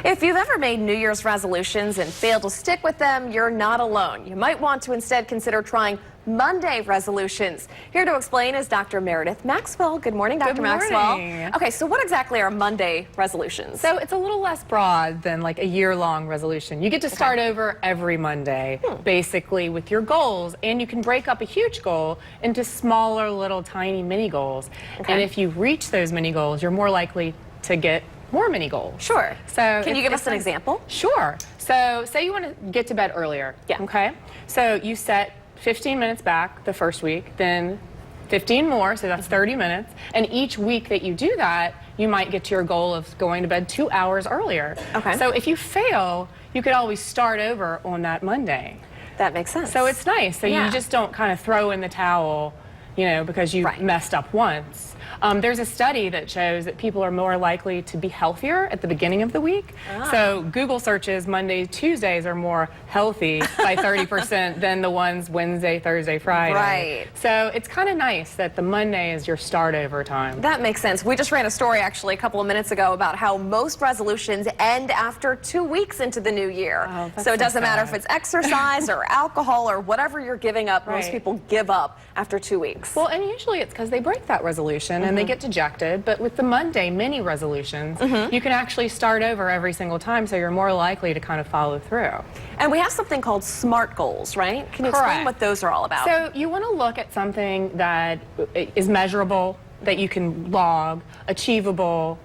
If you've ever made New Year's resolutions and failed to stick with them, you're not alone. You might want to instead consider trying Monday resolutions. Here to explain is Dr. Meredith Maxwell. Good morning, Dr. Maxwell. Okay, so what exactly are Monday resolutions? So it's a little less broad than like a year-long resolution. You get to start over every Monday, basically with your goals, and you can break up a huge goal into smaller, little, tiny mini goals. And if you reach those mini goals, you're more likely to get more mini goals. Sure. So can you give us an example? Sure. So say you want to get to bed earlier. Yeah. Okay. So you set 15 minutes back the first week, then 15 more, so that's 30 minutes. And each week that you do that, you might get to your goal of going to bed 2 hours earlier. Okay. So if you fail, you could always start over on that Monday. That makes sense. So it's nice. So you just don't kind of throw in the towel, you know, because you messed up once. There's a study that shows that people are more likely to be healthier at the beginning of the week. So Google searches Mondays, Tuesdays are more healthy by 30% than the ones Wednesday, Thursday, Friday. Right. So it's kind of nice that the Monday is your start over time. That makes sense. We just ran a story actually a couple of minutes ago about how most resolutions end after 2 weeks into the new year. Oh, so it doesn't matter if it's exercise or alcohol or whatever you're giving up. Most people give up after 2 weeks. Well, and usually it's because they break that resolution and they get dejected. But with the Monday mini resolutions, you can actually start over every single time, so you're more likely to kind of follow through. And we have something called SMART goals, right? Can you explain what those are all about? So you want to look at something that is measurable, that you can log, achievable.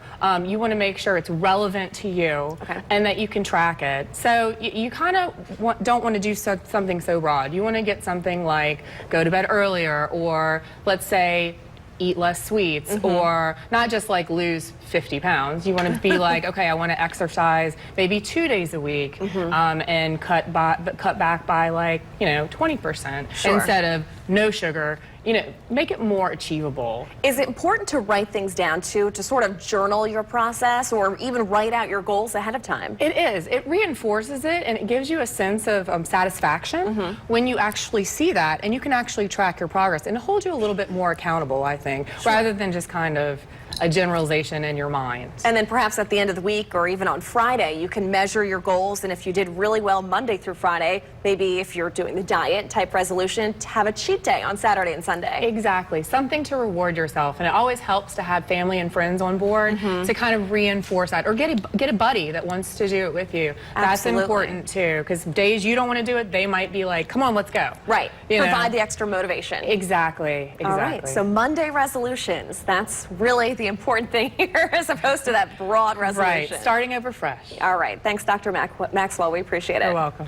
You want to make sure it's relevant to you and that you can track it. So you kind of don't want to do something so broad. You want to get something like go to bed earlier, or let's say eat less sweets, or not just like lose 50 pounds. You want to be like, okay, I want to exercise maybe 2 days a week and cut back by like, 20% instead of no sugar. Make it more achievable. Is it important to write things down too, to sort of journal your process or even write out your goals ahead of time? It is. It reinforces it, and it gives you a sense of satisfaction when you actually see that, and you can actually track your progress and hold you a little bit more accountable, I think, rather than just kind of a generalization in your mind. And then perhaps at the end of the week or even on Friday, you can measure your goals, and if you did really well Monday through Friday, maybe if you're doing the diet type resolution, to have a cheat day on Saturday and Sunday. Exactly. Something to reward yourself, and it always helps to have family and friends on board to kind of reinforce that, or get a buddy that wants to do it with you. That's important too, because days you don't want to do it, they might be like, come on, let's go. Right. Provide the extra motivation. Exactly. All right. So Monday resolutions, that's really the important thing here as opposed to that broad resolution. Right. Starting over fresh. All right. Thanks, Dr. Maxwell. We appreciate it. You're welcome.